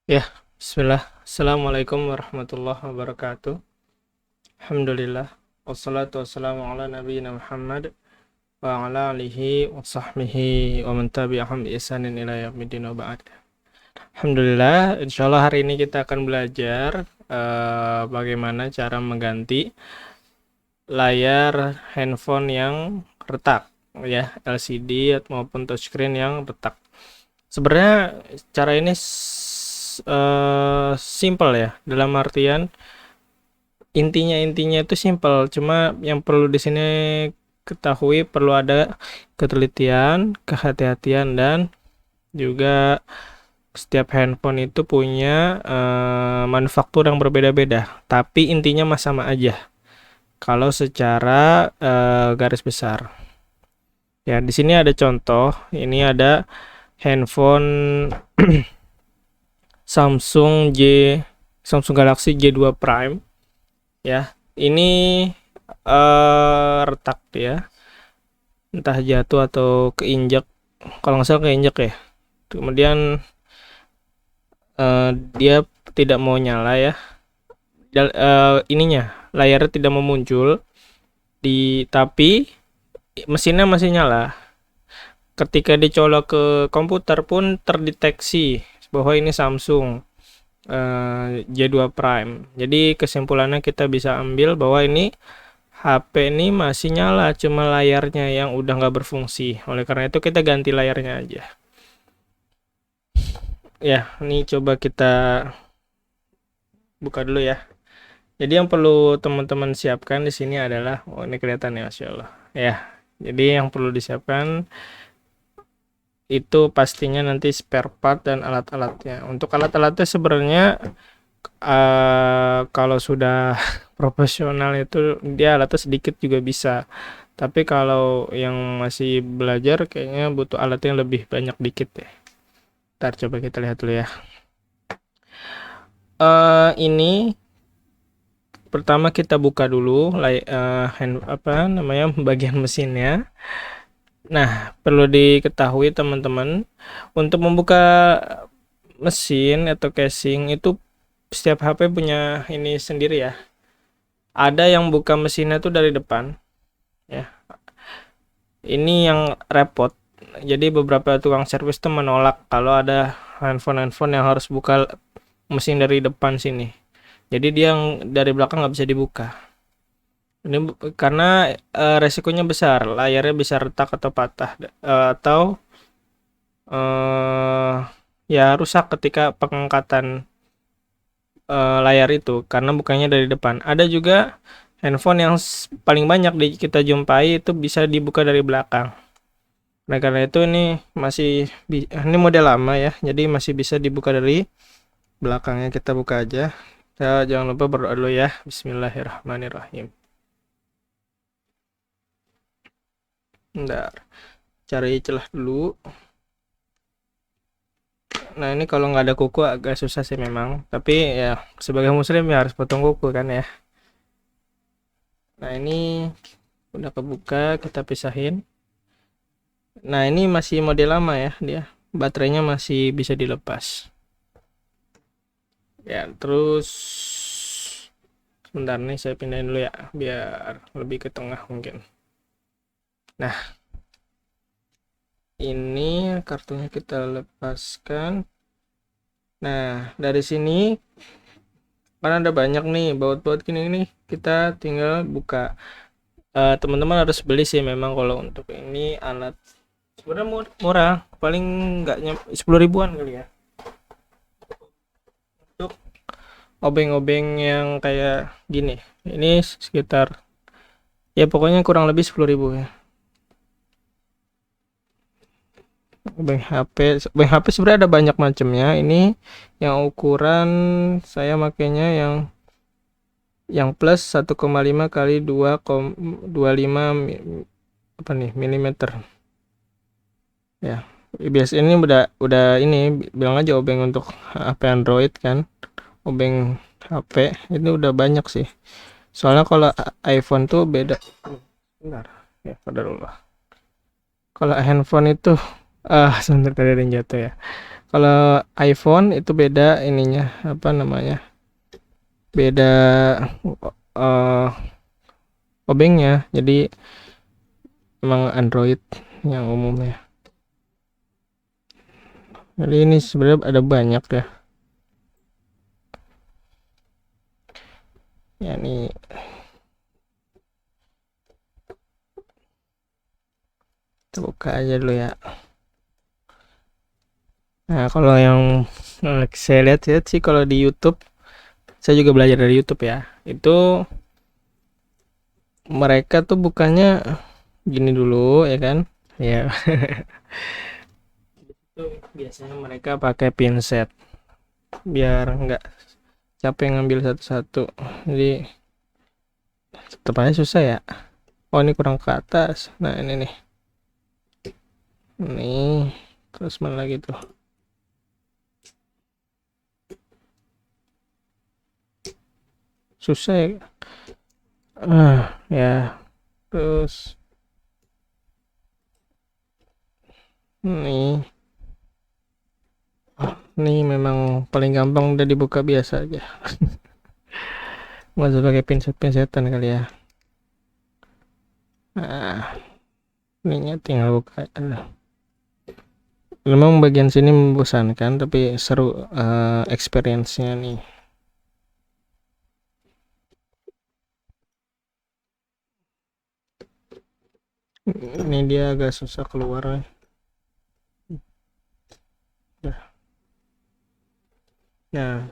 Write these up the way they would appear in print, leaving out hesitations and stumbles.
Ya, bismillah. Assalamualaikum warahmatullahi wabarakatuh. Alhamdulillah. Wassalatu wassalamu ala nabiyyina Muhammad wa ala alihi wa sahbihi wa man tabi'ahum bi ihsanin ila yaumiddin wa ba'd. Alhamdulillah, insyaallah hari ini kita akan belajar bagaimana cara mengganti layar handphone yang retak ya, LCD maupun touchscreen yang retak. Sebenarnya cara ini simple ya, dalam artian intinya itu simple, cuma yang perlu di sini ketahui perlu ada ketelitian, kehati-hatian, dan juga setiap handphone itu punya manufaktur yang berbeda-beda, tapi intinya mah sama aja kalau secara garis besar. Ya, di sini ada contoh. Ini ada handphone Samsung Galaxy J2 Prime ya. Ini retak dia, entah jatuh atau keinjak, kalau nggak salah keinjak ya. Kemudian dia tidak mau nyala ya, ininya layarnya tidak mau muncul tapi mesinnya masih nyala. Ketika dicolok ke komputer pun terdeteksi bahwa ini Samsung J2 Prime. Jadi kesimpulannya kita bisa ambil bahwa ini HP ini masih nyala, cuma layarnya yang udah nggak berfungsi. Oleh karena itu kita ganti layarnya aja. Ya, ini coba kita buka dulu ya. Jadi yang perlu teman-teman siapkan di sini adalah, oh ini kelihatan ya, Masya Allah. Ya, jadi yang perlu disiapkan itu pastinya nanti spare part dan alat-alatnya. Untuk alat-alatnya sebenarnya kalau sudah profesional itu dia alatnya sedikit juga bisa. Tapi kalau yang masih belajar kayaknya butuh alat yang lebih banyak dikit deh. Ntar coba kita lihat dulu ya. Ini pertama kita buka dulu bagian mesinnya. Nah, perlu diketahui teman-teman, untuk membuka mesin atau casing itu setiap HP punya ini sendiri ya. Ada yang buka mesinnya tuh dari depan ya. Ini yang repot. Jadi beberapa tukang servis tuh menolak kalau ada handphone yang harus buka mesin dari depan sini. Jadi dia yang dari belakang nggak bisa dibuka. Ini karena resikonya besar, layarnya bisa retak atau patah atau ya rusak ketika pengangkatan layar itu karena bukanya dari depan. Ada juga handphone yang paling banyak kita jumpai itu bisa dibuka dari belakang. Nah, karena itu ini ini model lama ya, jadi masih bisa dibuka dari belakangnya. Kita buka aja. Ya, jangan lupa berdoa dulu ya. Bismillahirrahmanirrahim. Bentar, cari celah dulu. Nah, ini kalau nggak ada kuku agak susah sih memang, tapi ya sebagai muslim ya harus potong kuku kan ya. Nah, ini udah kebuka, kita pisahin. Nah, ini masih model lama ya, dia baterainya masih bisa dilepas ya. Terus sebentar nih, saya pindahin dulu ya biar lebih ke tengah mungkin. Nah, ini kartunya kita lepaskan. Nah, dari sini kan ada banyak nih baut-baut gini nih, kita tinggal buka. Teman-teman harus beli sih memang kalau untuk ini alat sebenarnya murah, paling nggak nyampe 10 ribuan kali ya. Untuk obeng-obeng yang kayak gini ini sekitar, ya pokoknya kurang lebih 10 ribu ya. Obeng HP sebenarnya ada banyak macamnya. Ini yang ukuran saya makainya yang plus 1,5 kali 2,25 apa nih milimeter ya. Biasa ini udah ini bilang aja obeng untuk HP Android kan, obeng HP ini udah banyak sih. Soalnya kalau iPhone tuh beda. Bentar ya, padahal kalau handphone itu sebentar tadi ada yang jatuh ya. Kalau iPhone itu beda ininya, apa namanya? Beda uh, obengnya. Jadi emang Android yang umumnya. Jadi ini sebenarnya ada banyak ya. Ya nih kita buka aja dulu ya. Nah, kalau yang saya lihat sih kalau di YouTube, saya juga belajar dari YouTube ya. Itu mereka tuh bukannya gini dulu ya kan? Ya. Itu biasanya mereka pakai pinset biar nggak capek ngambil satu-satu. Jadi tetap aja susah ya. Oh, ini kurang ke atas. Nah, ini nih. Nih, terus mana lagi tuh? Susah ya. Ya. Terus nih. Nih memang paling gampang udah dibuka biasa aja. Nggak usah pakai pinset-pinsetan kali ya. Nah, ininya tinggal buka. Memang bagian sini membosankan, tapi seru experience-nya nih. Ini dia agak susah keluar. Nah,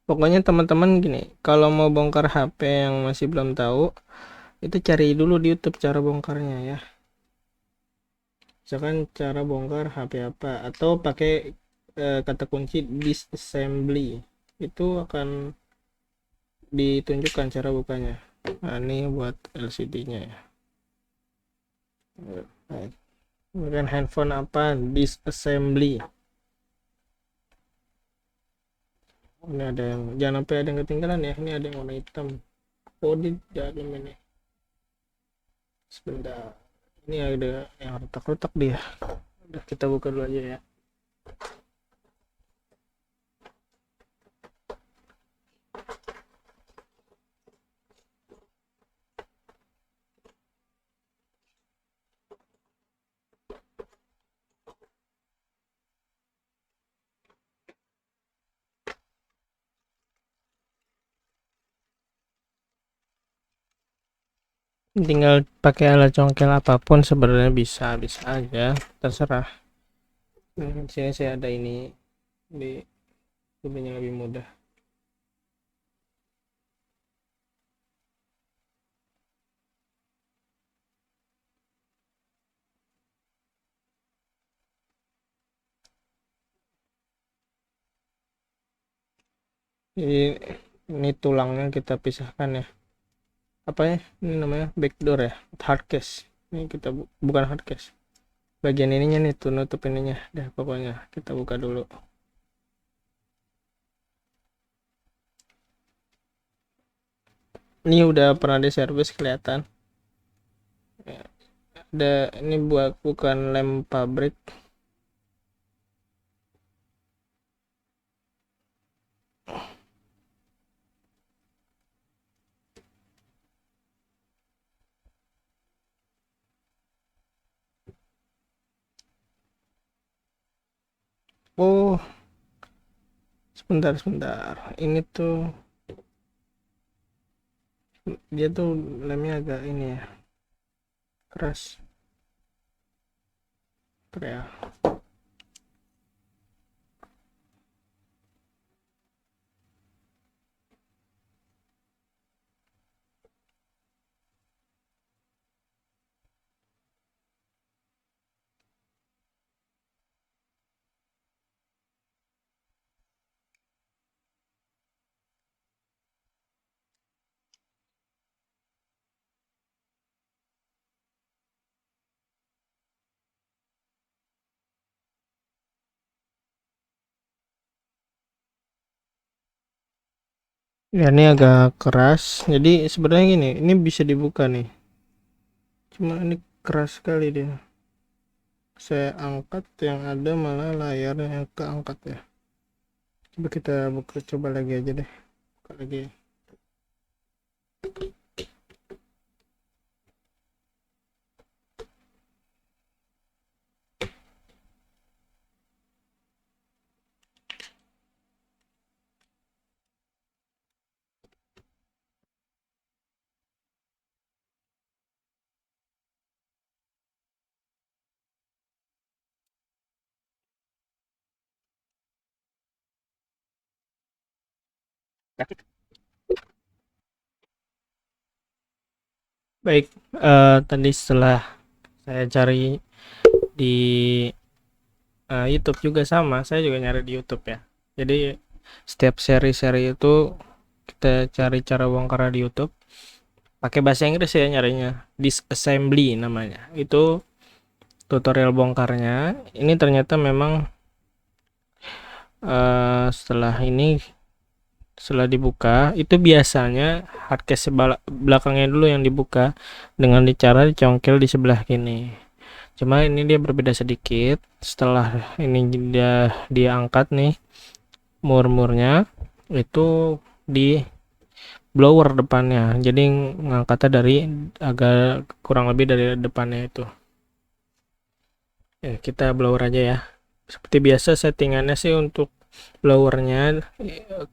pokoknya teman-teman gini, kalau mau bongkar HP yang masih belum tahu, itu cari dulu di YouTube cara bongkarnya ya. Misalkan cara bongkar HP apa, atau pakai kata kunci disassembly, itu akan ditunjukkan cara bukanya. Nah, ini buat LCD-nya ya. Nah, kemudian handphone apa, disassembly. Ini ada yang, jangan sampai ada yang ketinggalan ya, ini ada yang warna hitam. Oh, di dalam ini sebentar, ini ada yang retak-retak dia. Udah, kita buka dulu aja ya. Tinggal pakai alat congkel apapun sebenarnya bisa bisa aja, terserah. Di sini saya ada ini, di lebihnya lebih mudah. Jadi ini tulangnya kita pisahkan ya. Apa ya? Ini namanya backdoor ya, hardcase. Ini kita bukan hardcase. Bagian ininya nih tuh nutup ininya. Dah pokoknya kita buka dulu. Ini udah pernah di servis kelihatan. Ada ini bukan lem pabrik. Oh, sebentar. Ini tuh dia tuh lemnya agak ini ya, keras. Ya. Ya, ini agak keras. Jadi sebenarnya gini, ini bisa dibuka nih. Cuma ini keras sekali dia. saya angkat, yang ada malah layar yang keangkat ya. Coba kita buka, coba lagi aja deh, buka lagi. Baik, tadi setelah saya cari di YouTube juga sama, saya juga nyari di YouTube ya. Jadi setiap seri-seri itu kita cari cara bongkar di YouTube. Pakai bahasa Inggris ya nyarinya. Disassembly namanya. Itu tutorial bongkarnya. Ini ternyata memang setelah dibuka itu biasanya hardcase belakangnya dulu yang dibuka dengan cara dicongkel di sebelah kini. Cuma ini dia berbeda sedikit. Setelah ini dia angkat nih murmurnya itu di blower depannya. Jadi ngangkatnya dari agak kurang lebih dari depannya itu. Ya, kita blower aja ya. Seperti biasa settingannya sih untuk blowernya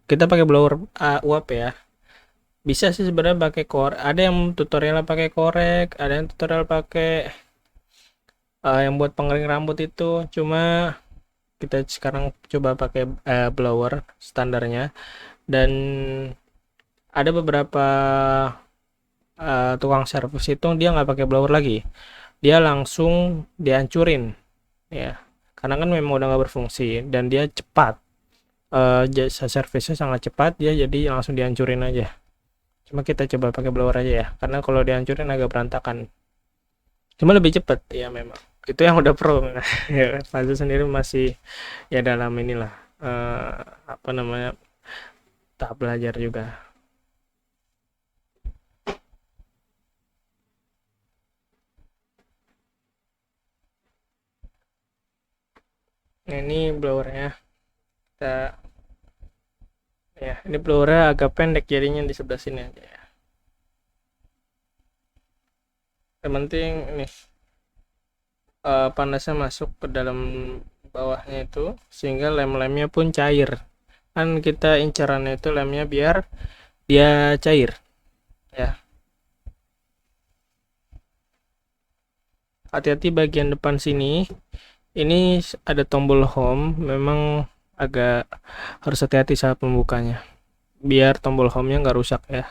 kita pakai blower uap ya. Bisa sih sebenarnya pakai korek. Ada yang tutorial pakai korek, ada yang tutorial pakai yang buat pengering rambut itu. Cuma kita sekarang coba pakai blower standarnya, dan ada beberapa tukang servis itu dia nggak pakai blower lagi, dia langsung dihancurin ya, karena kan memang udah nggak berfungsi dan dia cepat, jasa servisnya sangat cepat, dia jadi langsung dihancurin aja. Cuma kita coba pakai blower aja ya, karena kalau dihancurin agak berantakan. Cuma lebih cepat ya memang. Itu yang udah pro. Ya, Fazil sendiri masih ya dalam inilah eh, apa namanya, tahap belajar juga. Nah, ini blowernya. Kita ya, ini blowernya agak pendek jadinya di sebelah sini aja ya. Yang penting ini panasnya masuk ke dalam bawahnya itu sehingga lem-lemnya pun cair. Kan kita incarannya itu lemnya biar dia cair ya. Hati-hati bagian depan sini. Ini ada tombol home, memang agak harus hati-hati saat membukanya. Biar tombol home-nya nggak rusak ya.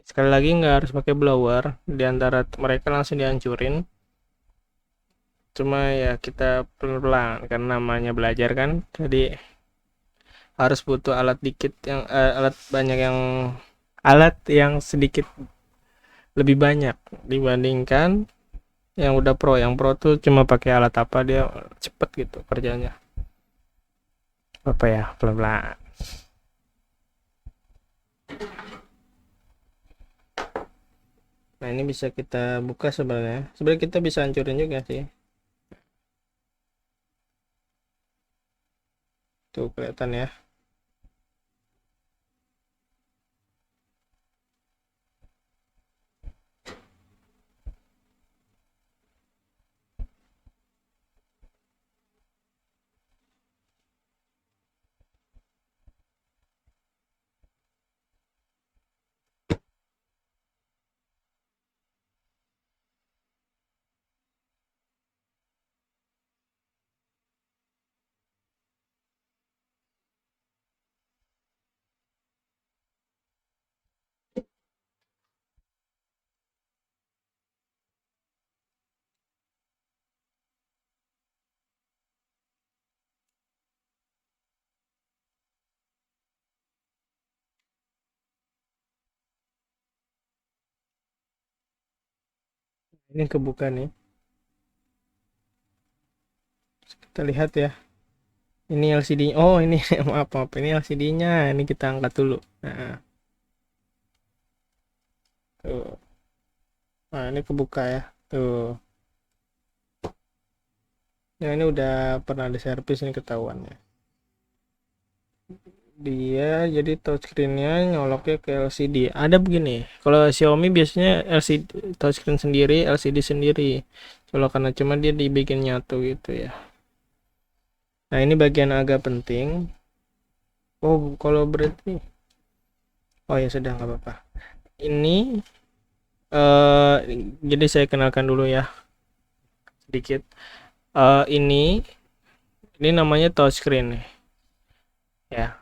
Sekali lagi nggak harus pakai blower, di antara mereka langsung dihancurin. Cuma ya kita pelan-pelan karena namanya belajar kan. Jadi harus butuh alat dikit yang alat yang sedikit lebih banyak dibandingkan yang udah pro. Yang pro tuh cuma pakai alat apa dia cepet gitu kerjanya. Apa ya, pelan-pelan. Nah, ini bisa kita buka sebenarnya. Sebenarnya kita bisa hancurin juga sih. Tuh kelihatan ya. Ini kebuka nih. kita lihat ya. Ini LCD. Oh, ini maaf, maaf. Ini LCD-nya. Ini kita angkat dulu. Nah, tuh. Nah, ini kebuka ya. Tuh. Ya, ini udah pernah diservis ini ketahuannya. Dia jadi touchscreen-nya nyoloknya ke LCD. Ada begini. Kalau Xiaomi biasanya LCD touchscreen sendiri, LCD sendiri. Colokannya cuma dia dibikin nyatu gitu ya. Nah, ini bagian agak penting. Oh, kalau berarti, oh ya sudah nggak apa-apa. Ini eh jadi saya kenalkan dulu ya sedikit. Ini namanya touchscreen nih. Ya,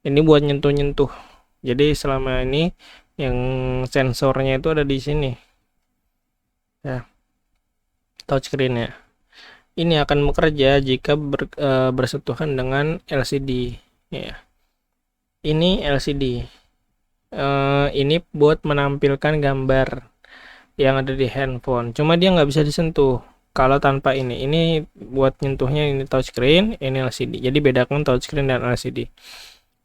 ini buat nyentuh-nyentuh. Jadi selama ini yang sensornya itu ada di sini. Ya, touchscreen ya. Ini akan bekerja jika bersentuhan dengan LCD. Ya, ini LCD. Ini buat menampilkan gambar yang ada di handphone. Cuma dia nggak bisa disentuh. Kalau tanpa ini buat nyentuhnya ini touchscreen, ini LCD. Jadi bedakan touchscreen dan LCD.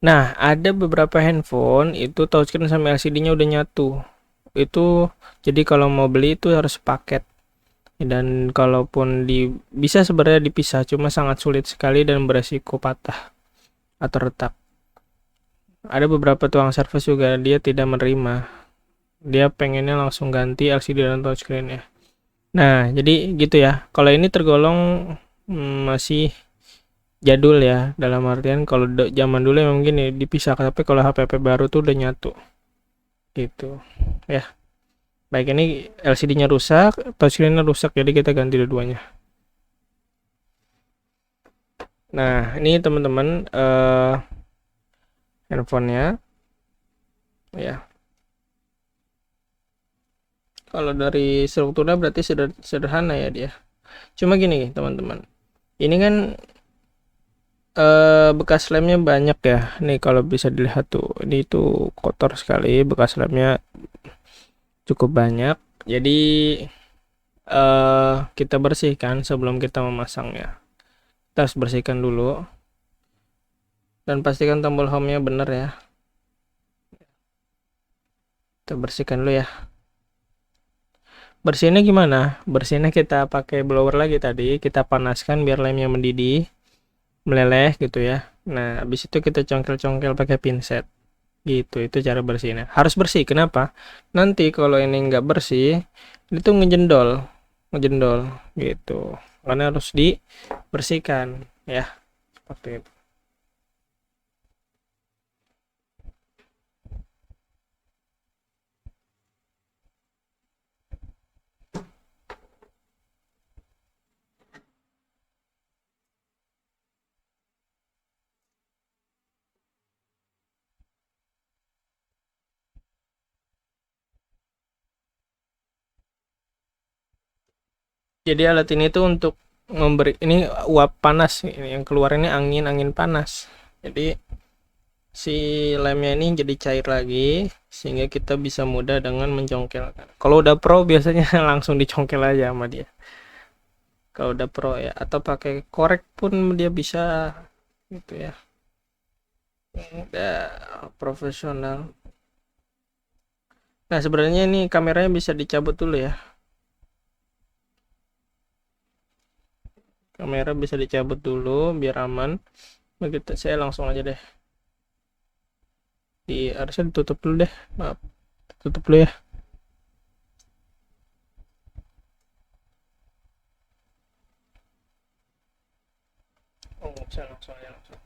Nah, ada beberapa handphone itu touchscreen sama LCD-nya udah nyatu. Itu jadi kalau mau beli itu harus paket. Dan kalaupun bisa sebenarnya dipisah, cuma sangat sulit sekali dan beresiko patah atau retak. Ada beberapa tukang servis juga dia tidak menerima. Dia pengennya langsung ganti LCD dan touchscreen ya. Nah, jadi gitu ya. Kalau ini tergolong masih jadul ya. Dalam artian kalau zaman dulu emang gini dipisah, tapi kalau HP baru tuh udah nyatu. Gitu. Ya. Baik, ini LCD-nya rusak, touchscreen-nya rusak, jadi kita ganti dua-duanya. Nah, ini teman-teman handphonenya ya. Kalau dari strukturnya berarti sederhana ya dia. Cuma gini teman-teman. Ini kan bekas lemnya banyak ya. Nih kalau bisa dilihat tuh, ini tuh kotor sekali, bekas lemnya cukup banyak. Jadi kita bersihkan sebelum kita memasangnya. Kita harus bersihkan dulu dan pastikan tombol home-nya benar ya. Kita bersihkan dulu ya. Bersihnya gimana? Bersihnya kita pakai blower lagi tadi, kita panaskan biar lemnya mendidih, meleleh gitu ya. Nah, habis itu kita congkel-congkel pakai pinset. Gitu, itu cara bersihnya. Harus bersih, kenapa? Nanti kalau ini nggak bersih, itu ngejendol, ngejendol gitu. Karena harus dibersihkan ya, seperti itu. Jadi alat ini tuh untuk memberi ini uap panas, ini yang keluar ini angin panas. Jadi si lemnya ini jadi cair lagi sehingga kita bisa mudah dengan mencongkelkan. Kalau udah pro biasanya langsung dicongkel aja sama dia. Kalau udah pro ya, atau pakai korek pun dia bisa gitu ya. Udah profesional. Nah, sebenarnya ini kameranya bisa dicabut dulu ya. Kamera bisa dicabut dulu biar aman. Begitu saya langsung aja deh. Harusnya ditutup dulu deh. Maaf. Tutup dulu ya. Oh, bisa langsung aja langsung.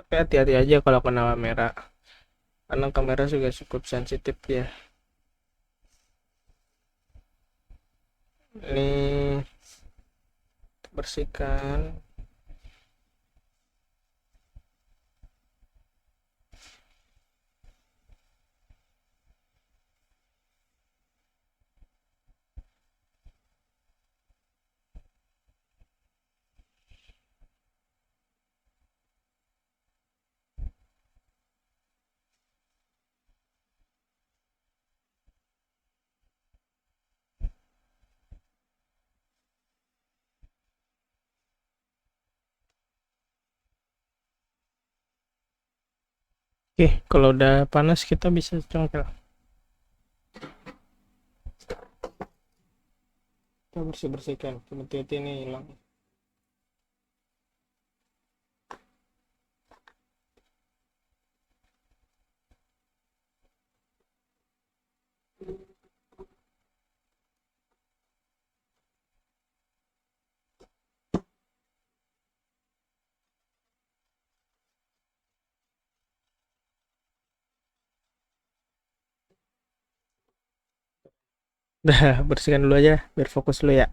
Tapi hati-hati aja kalau kena kamera. Karena kamera juga cukup sensitif ya. Ini bersihkan. Oke, kalau udah panas kita bisa congkel. Kita bersih-bersihkan, hati-hati ini hilang. Dah, bersihkan dulu aja biar fokus dulu ya.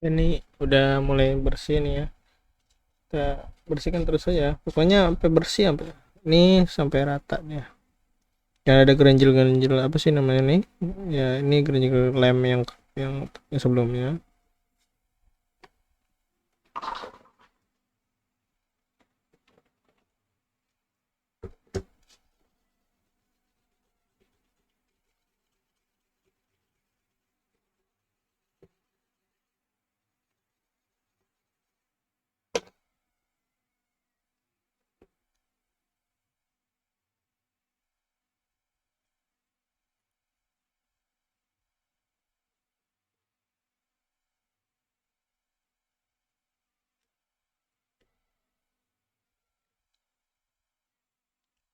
Ini udah mulai bersih nih ya. Kita bersihkan terus aja. Pokoknya sampai bersih sampai ini sampai rata nih. Yang ada gerenjil-gerenjil apa sih namanya nih? Ya ini gerenjil lem yang sebelumnya.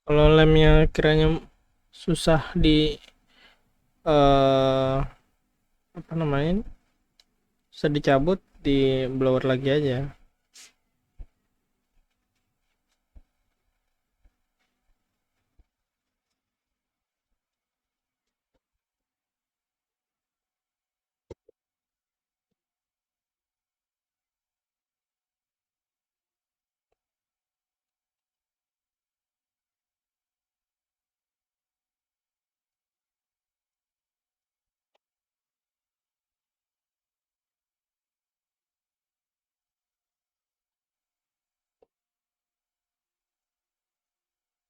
Kalau lemnya kiranya susah di eh apa namanya? Bisa dicabut di blower lagi aja.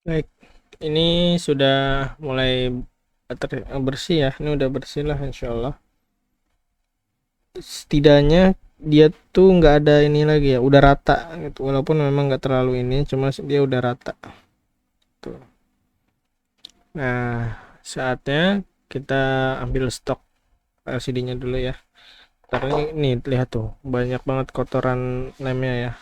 Baik, ini sudah mulai bersih ya. Ini udah bersih lah insya Allah. Setidaknya dia tuh nggak ada ini lagi ya, udah rata gitu. Walaupun memang nggak terlalu ini, cuma dia udah rata. Tuh. Nah, saatnya kita ambil stok LCD-nya dulu ya. Karena ini lihat tuh, banyak banget kotoran lemnya ya.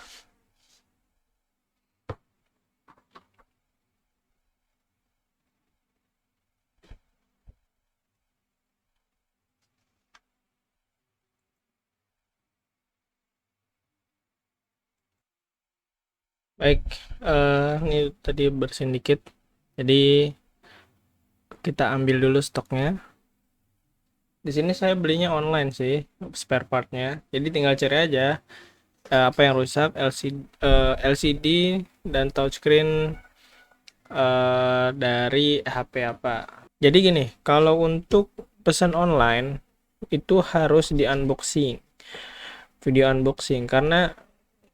Baik, ini tadi bersihin dikit. Jadi kita ambil dulu stoknya. Di sini saya belinya online sih, spare partnya. Jadi tinggal cari aja apa yang rusak, LCD dan touchscreen dari HP apa. Jadi gini, kalau untuk pesan online itu harus di unboxing, video unboxing, karena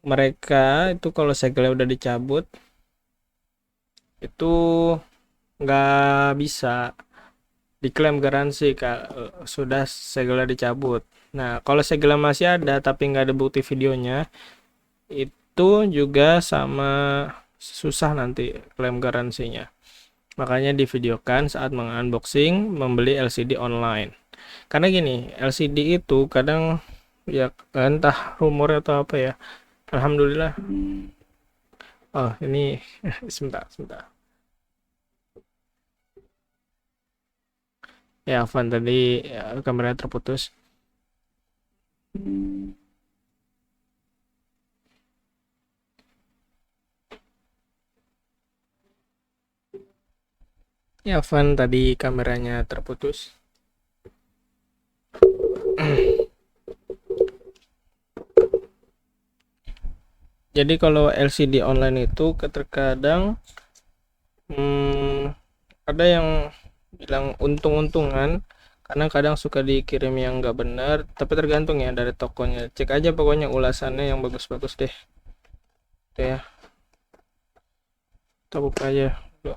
mereka itu kalau segelnya udah dicabut itu nggak bisa diklaim garansi sudah segelnya dicabut. Nah, kalau segelnya masih ada tapi nggak ada bukti videonya, itu juga sama susah nanti klaim garansinya. Makanya divideokan saat mengunboxing membeli LCD online. Karena gini, LCD itu kadang ya entah rumor atau apa ya. Alhamdulillah. Oh, ini sebentar, sebentar. Ya, Van tadi ya, kameranya terputus. Ya, Van tadi kameranya terputus. Jadi kalau LCD online itu terkadang ada yang bilang untung-untungan karena kadang suka dikirim yang nggak benar, tapi tergantung ya dari tokonya. Cek aja pokoknya ulasannya yang bagus-bagus deh. Oke ya, kita buka aja dulu.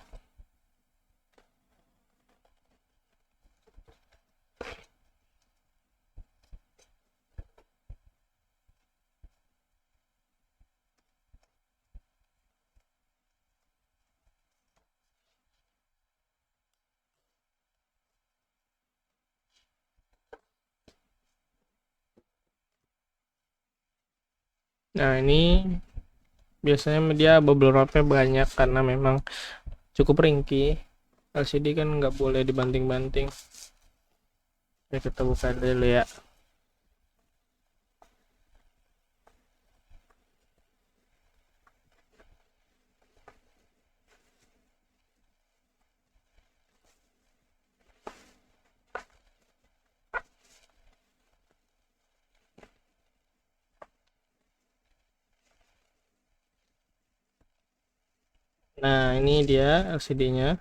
Nah ini biasanya dia bubble wrapnya banyak karena memang cukup ringkih. LCD kan nggak boleh dibanting-banting. Ya kita buka dulu ya. Nah ini dia LCD-nya.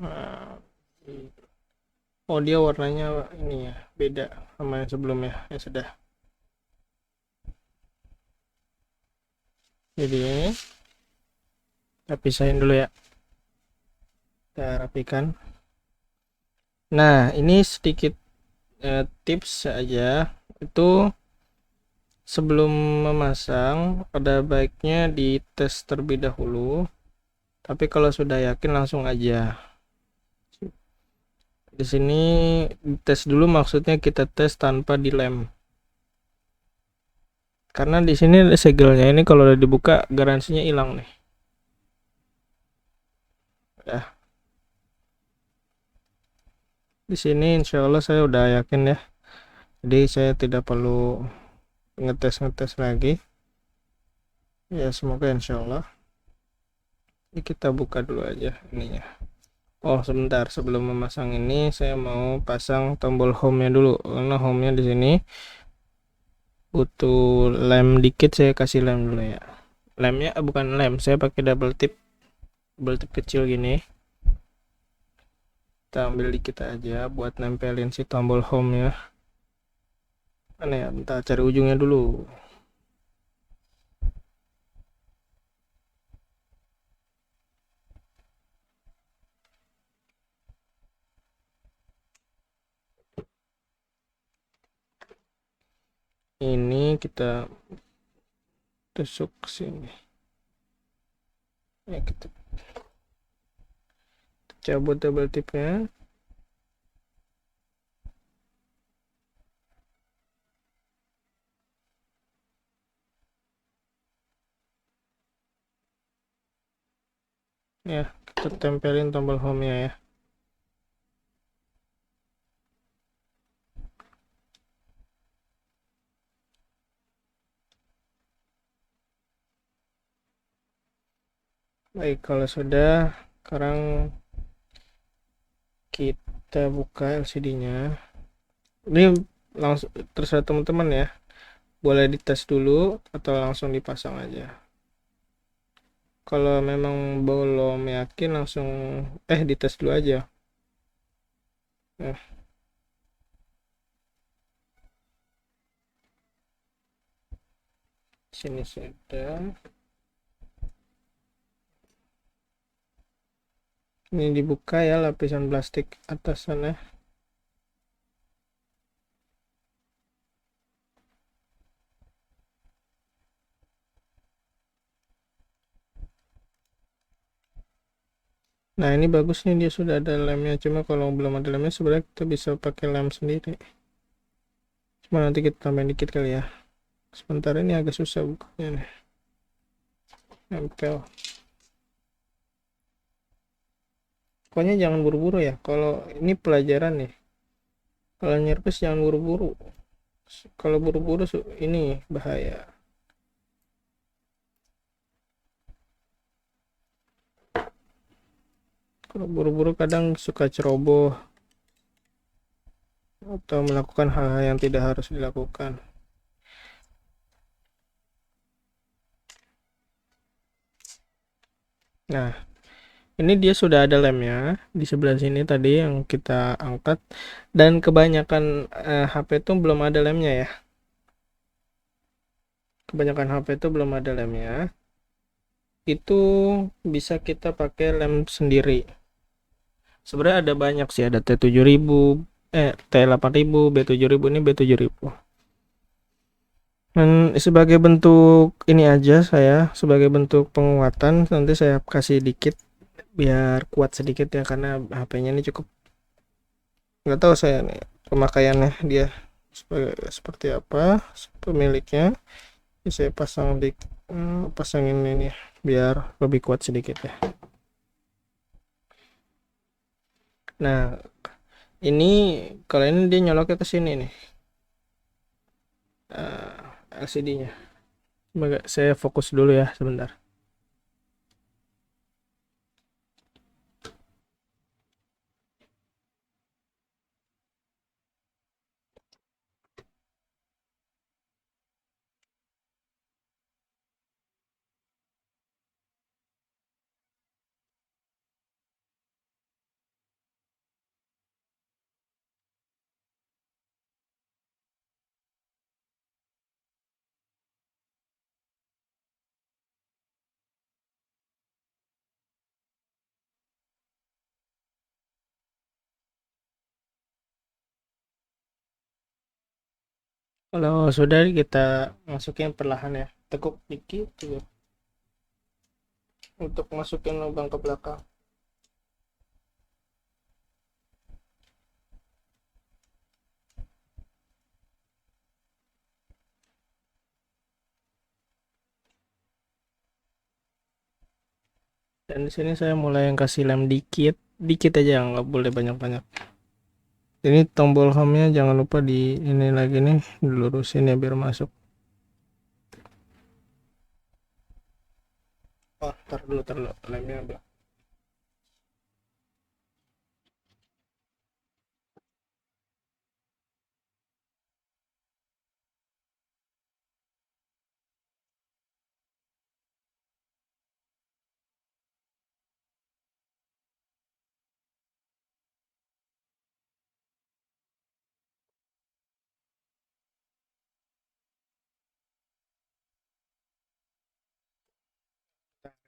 Nah, oh dia warnanya ini ya beda sama yang sebelumnya ya sudah. Jadi kita pisahin dulu ya. Kita rapikan. Nah ini sedikit tips aja. Itu sebelum memasang ada baiknya dites terlebih dahulu. Tapi kalau sudah yakin langsung aja. Di sini tes dulu maksudnya kita tes tanpa dilem. Karena di sini segelnya ini kalau udah dibuka garansinya hilang nih. Ya. Di sini insya Allah saya udah yakin ya. Jadi saya tidak perlu ngetes lagi. Ya semoga insya Allah. Ini kita buka dulu aja ininya. Oh sebentar sebelum memasang ini saya mau pasang tombol home-nya dulu. Karena home-nya di sini butuh lem dikit, saya kasih lem dulu ya. Lemnya bukan lem, saya pakai double tip kecil gini. Kita ambil dikit aja buat nempelin si tombol home ya. Mana ya, bentar cari ujungnya dulu. Ini kita tusuk ke sini ya, kita cabut double tipnya. Ya kita tempelin tombol home nya ya. Baik kalau sudah, sekarang kita buka LCD nya. Ini langsung terserah teman-teman ya, boleh dites dulu atau langsung dipasang aja. Kalau memang belum yakin langsung dites dulu aja. Nah, sini sudah. Ini dibuka ya lapisan plastik atas sana. Nah ini bagusnya dia sudah ada lemnya, cuma kalau belum ada lemnya sebenarnya kita bisa pakai lem sendiri. Cuma nanti kita tambahin dikit kali ya. Sebentar ini agak susah bukanya nih. Nempel. Pokoknya jangan buru-buru ya. Kalau ini pelajaran nih. Kalau nyerpes jangan buru-buru. Kalau buru-buru ini bahaya. Kalau buru-buru kadang suka ceroboh. atau melakukan hal-hal yang tidak harus dilakukan. Nah, ini dia sudah ada lemnya di sebelah sini tadi yang kita angkat, dan kebanyakan HP itu belum ada lemnya ya. Kebanyakan HP itu belum ada lemnya. Itu bisa kita pakai lem sendiri. Sebenarnya ada banyak sih, ada T7000, T8000, B7000, ini B7000. Dan sebagai bentuk ini aja, saya sebagai bentuk penguatan nanti saya kasih dikit biar kuat sedikit ya, karena HP-nya ini cukup, nggak tahu saya nih pemakaiannya dia seperti apa pemiliknya. Jadi saya pasangin ini biar lebih kuat sedikit ya. Nah, ini kalau ini dia nyoloknya ke sini nih, LCD-nya. Saya fokus dulu ya sebentar. Kalau sudah, kita masukin perlahan ya, tekuk dikit juga untuk masukin lubang ke belakang. Dan di sini saya mulai yang kasih lem dikit dikit aja, nggak boleh banyak-banyak. Ini tombol home-nya jangan lupa di ini lagi nih, dilurusin ya biar masuk. Oh, tar dulu lemnya belakang.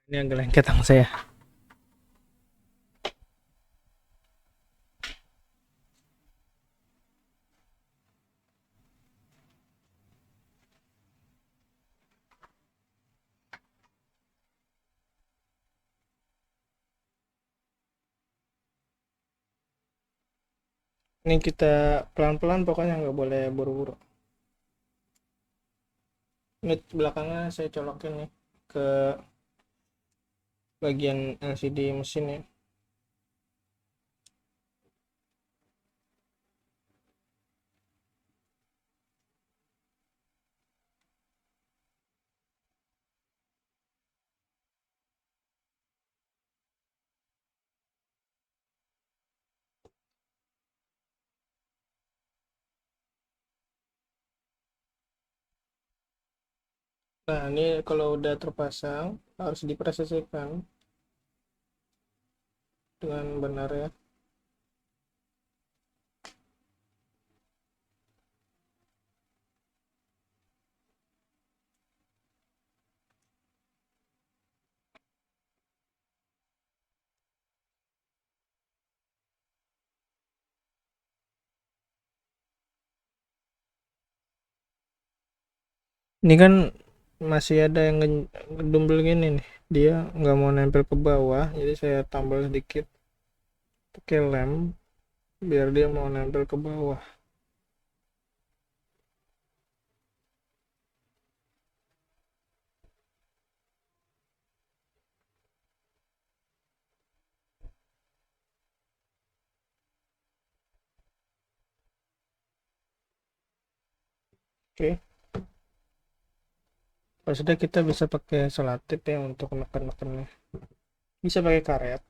Ini agak lengket tangan saya. Ini kita pelan-pelan, pokoknya nggak boleh buru-buru. Ini belakangnya saya colokin nih ke bagian LCD mesin ya. Nah, ini kalau udah terpasang harus dipresisikan dengan benar ya. Ini kan masih ada yang ngedumbel gini nih, dia nggak mau nempel ke bawah, jadi saya tambal sedikit pakai lem biar dia mau nempel ke bawah. Oke, kalau sudah kita bisa pakai selotip ya untuk neken-nekennya, bisa pakai karet.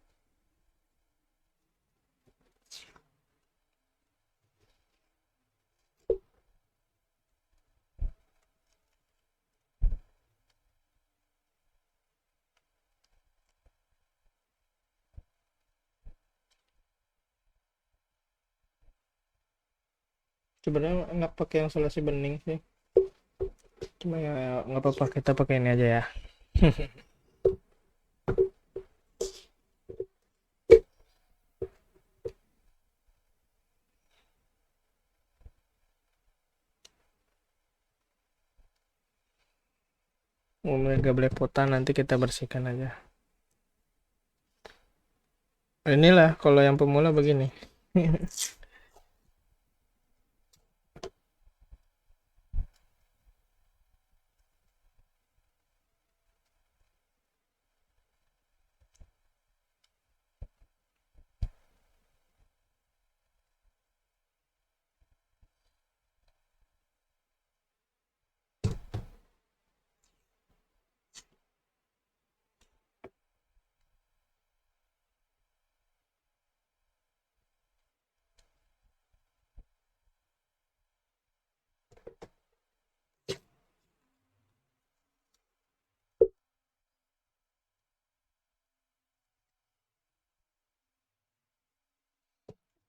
Sebenarnya enak pakai yang solasi bening sih, cuma ya nggak apa-apa, kita pakai ini aja ya. Omega belepotan nanti kita bersihkan aja. Inilah kalau yang pemula begini.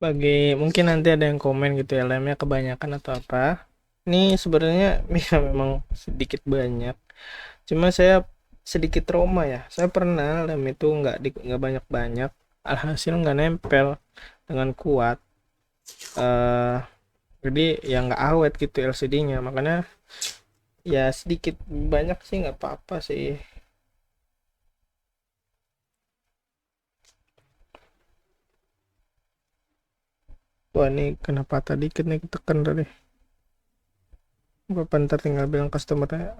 Bagi mungkin nanti ada yang komen gitu ya, lemnya kebanyakan atau apa. Ini sebenarnya ya memang sedikit banyak. Cuma saya sedikit trauma ya. Saya pernah lem itu nggak banyak-banyak. Alhasil nggak nempel dengan kuat. eh jadi ya nggak awet gitu LCD-nya. Makanya ya sedikit banyak sih nggak apa-apa sih. Wah ini kenapa tadi dikit nih tekan tadi. Bapak ntar tinggal bilang customernya.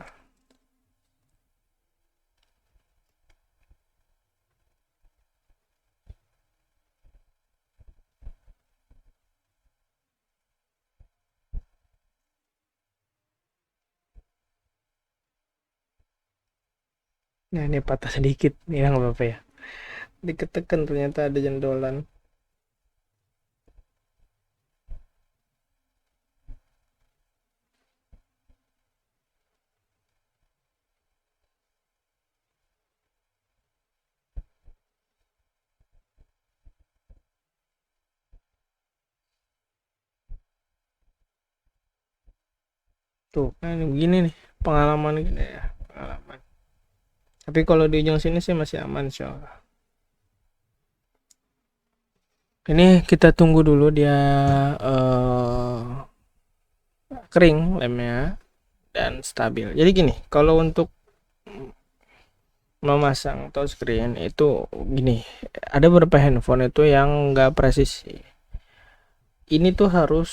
Nah ini patah sedikit nih nggak apa-apa ya. Diketekan ternyata ada jendolan. Tuh kan begini nih pengalaman gini ya, pengalaman. Tapi kalau di ujung sini sih masih aman insyaallah. Ini kita tunggu dulu dia kering lemnya dan stabil. Jadi gini, kalau untuk memasang touchscreen itu gini, ada beberapa handphone itu yang nggak presisi. Ini tuh harus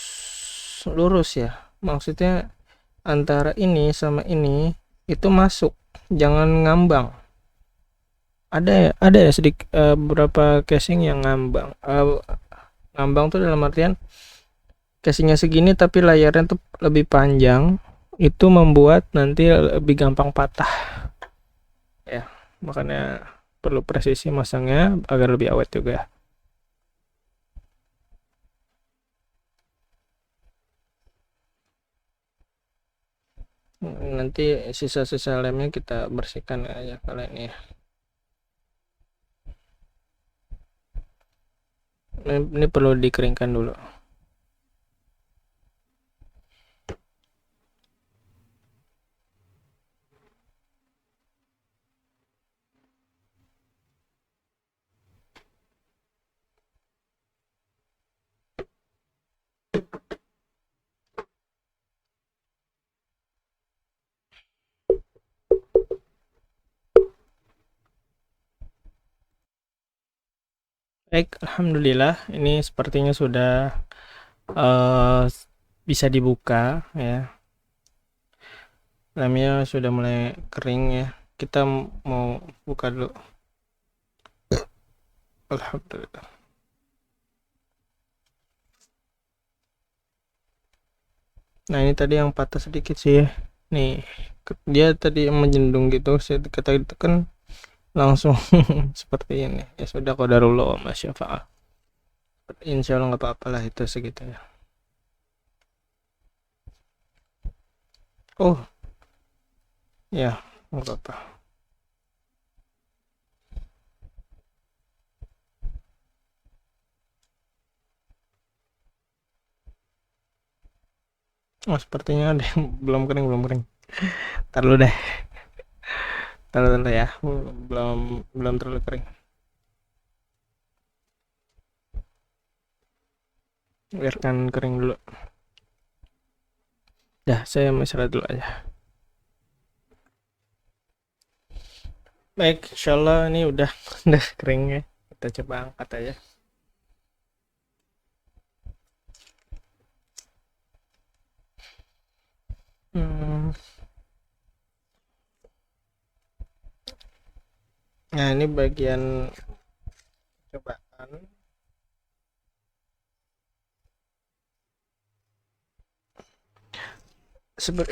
lurus ya. Maksudnya antara ini sama ini itu masuk, jangan ngambang. Ada ya sedikit beberapa casing yang ngambang. Ngambang tuh dalam artian casingnya segini tapi layarnya tuh lebih panjang, itu membuat nanti lebih gampang patah ya. Makanya perlu presisi masangnya agar lebih awet juga. Nanti sisa-sisa lemnya kita bersihkan aja kali ini ya. Ini perlu dikeringkan dulu. Baik, alhamdulillah ini sepertinya sudah eh, bisa dibuka ya. Lemnya sudah mulai kering ya. Kita mau buka dulu. Alhamdulillah. Nah ini tadi yang patah sedikit sih ya. Nih dia tadi yang menjendung gitu. Saya kata itu kan langsung seperti ini. Ya sudah qadarullah wa masyafa'al. Insya Allah nggak apa-apa lah itu segitu ya. Oh ya nggak apa-apa. Oh, sepertinya ada yang belum kering. Ntar dulu deh, ntar dulu ya, belum belum terlalu kering. Biarkan kering dulu. Ya, saya istirahat dulu aja. Baik, insyaallah ini udah udah kering ya. Kita coba angkat aja. Hmm, nah ini bagian cobaan.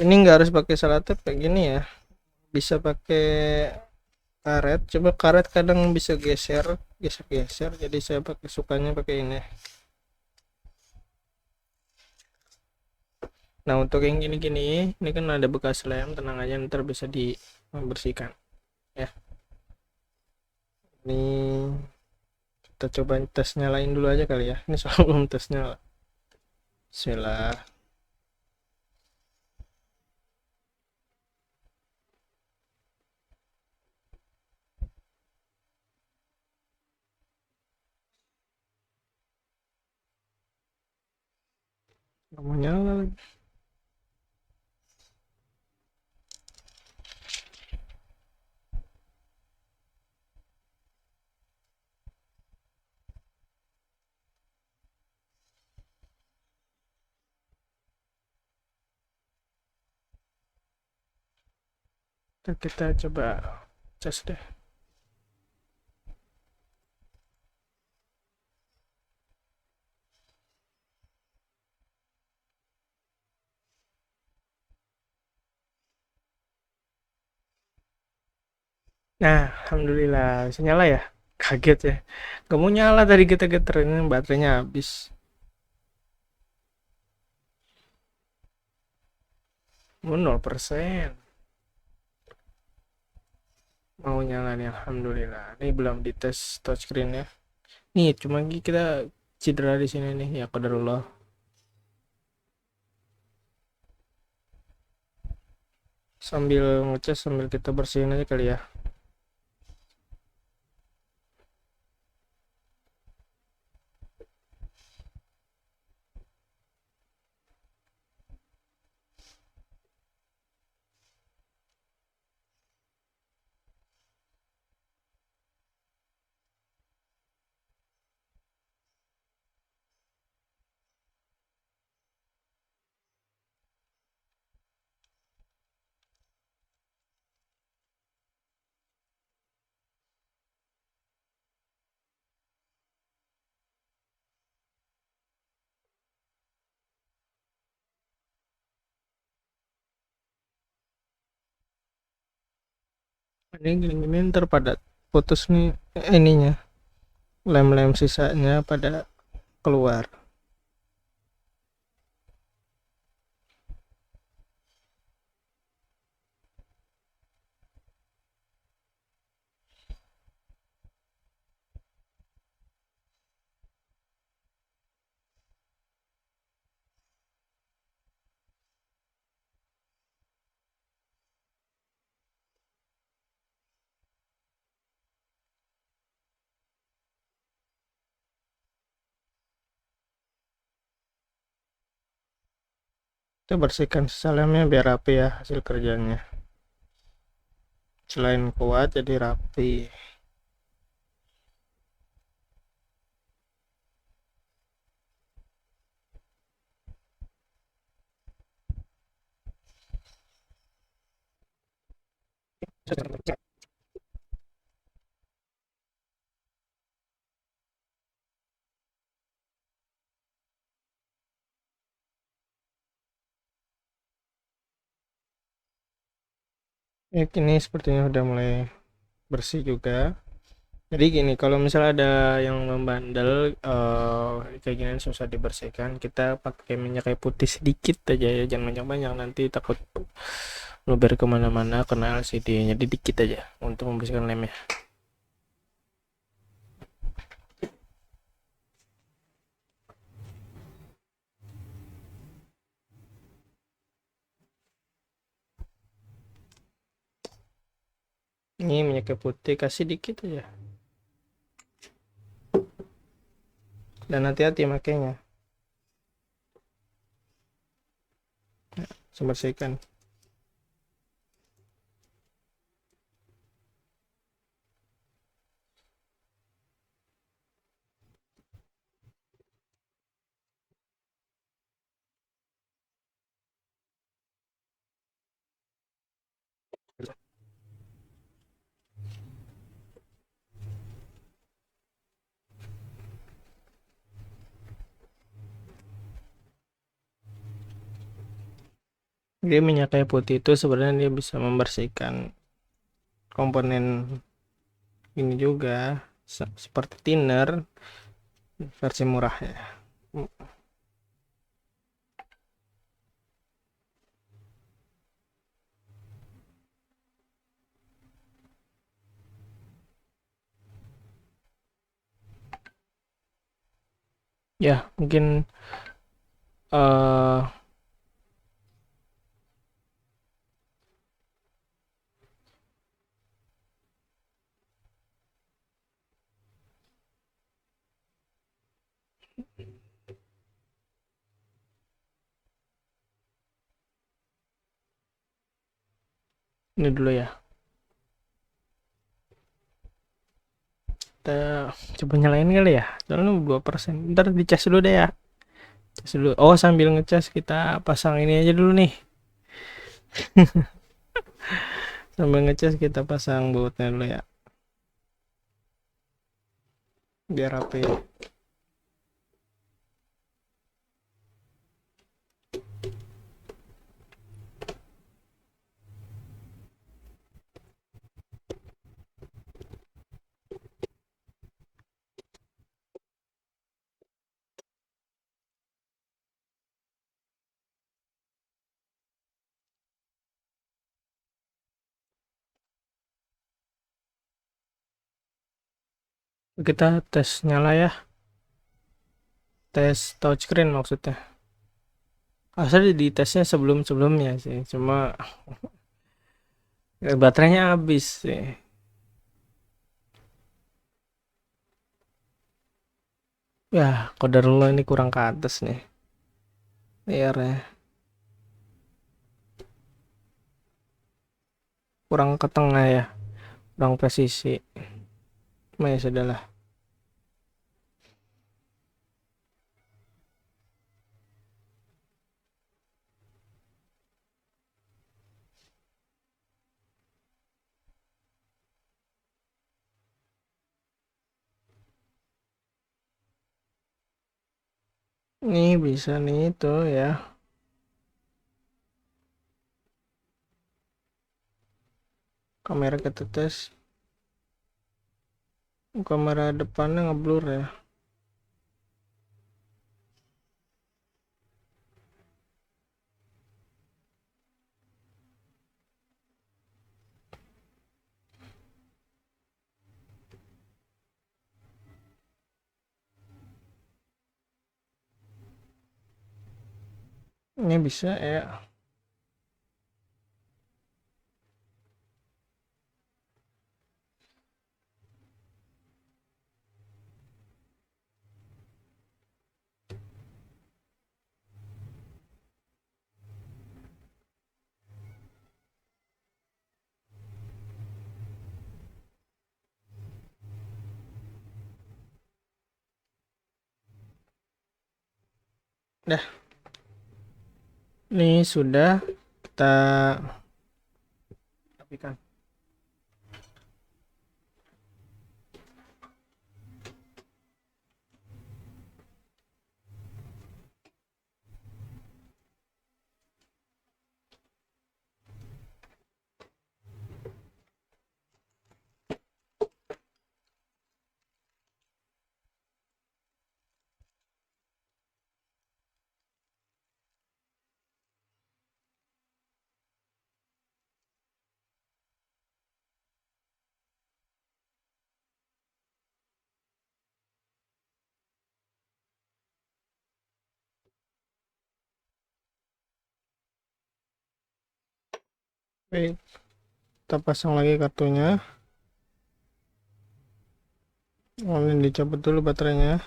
Ini nggak harus pakai selotip kayak gini ya. Bisa pakai karet. Coba karet kadang bisa geser-geser. Jadi saya sukanya pakai ini. Nah, untuk yang gini-gini, ini kan ada bekas lem, tenang aja ntar bisa dibersihkan ya. Ini kita coba tes nyalain dulu aja kali ya. Ini soal belum tes nyala. Bismillah. Nggak mau nyala lagi. Ntar kita coba cas deh. Nah, alhamdulillah bisa nyala ya. Kaget ya. Gak mau nyala tadi kita geterin baterainya habis. Mau 0%. Mau nyala nih alhamdulillah. Ini belum dites touchscreen ya. Nih, cuma kita cedera di sini nih ya qadarullah. Sambil ngecas sambil kita bersihin aja kali ya. Ini gini-gini ntar pada putus nih ininya. Lem-lem sisanya pada keluar. Kita bersihkan sisa lemnya biar rapi ya hasil kerjanya. Selain kuat jadi rapi. Ya, ini sepertinya udah mulai bersih juga. Jadi gini, kalau misalnya ada yang membandel kayak gini susah dibersihkan, kita pakai minyak kayu putih sedikit aja ya, jangan banyak-banyak nanti takut luber kemana-mana kena LCD. Jadi dikit aja untuk membersihkan lemnya. Ini minyaknya putih, kasih dikit aja. Dan hati-hati makainya. Bersihkan. Dia minyak kayu putih itu sebenarnya dia bisa membersihkan komponen ini juga, seperti thinner versi murah ya. Ya mungkin ini dulu ya, kita coba nyalain kali ya, soalnya 2%, ntar dicas dulu deh ya. Cas dulu. Oh, sambil ngecas kita pasang ini aja dulu nih. Sambil ngecas kita pasang bautnya dulu ya, biar rapi. Kita tes nyala ya, tes touchscreen maksudnya. Asal di tesnya sebelum-sebelumnya sih, cuma baterainya habis sih. Ya, qadarullah ini kurang ke atas nih layarnya, kurang ke tengah ya, kurang presisi. Ya sudahlah. Nih bisa nih itu ya. Kamera ketetes. Kamera depannya ngeblur ya. Ini bisa ya. Dah, ini sudah kita rapikan. Baik. kita pasang lagi kartunya. Ini dicabut dulu baterainya.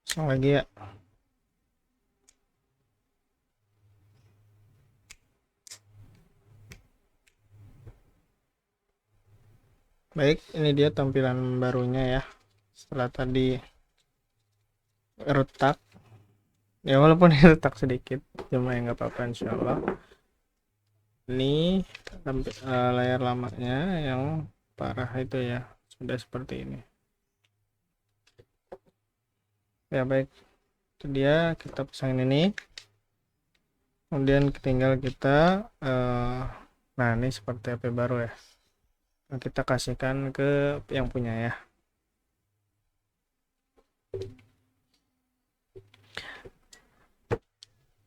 Pasang lagi ya. Baik, ini dia tampilan barunya ya. Setelah tadi retak, ya walaupun retak sedikit, cuma ya nggak apa-apa insyaallah. Ini layar lamanya yang parah itu ya, sudah seperti ini. Ya baik, itu dia, kita pasangin ini. Kemudian tinggal kita nah ini seperti HP baru ya. Nah, kita kasihkan ke yang punya ya.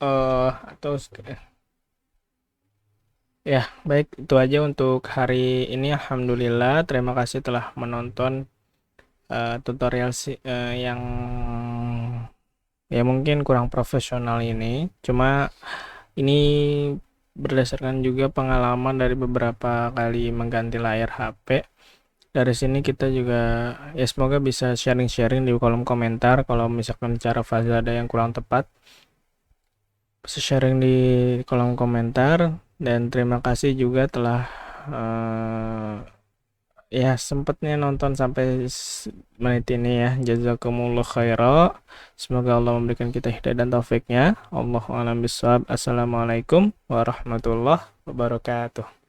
Atau ya baik, itu aja untuk hari ini. Alhamdulillah, terima kasih telah menonton tutorial yang ya mungkin kurang profesional ini. Cuma ini berdasarkan juga pengalaman dari beberapa kali mengganti layar HP. Dari sini kita juga ya semoga bisa sharing-sharing di kolom komentar. Kalau misalkan cara Fazil ada yang kurang tepat, bisa sharing di kolom komentar. Dan terima kasih juga telah ya sempatnya nonton sampai menit ini ya. Jazakumullah khairan. Semoga Allah memberikan kita hidayah dan taufiknya. Allahu a'lam bishawab. Assalamualaikum warahmatullahi wabarakatuh.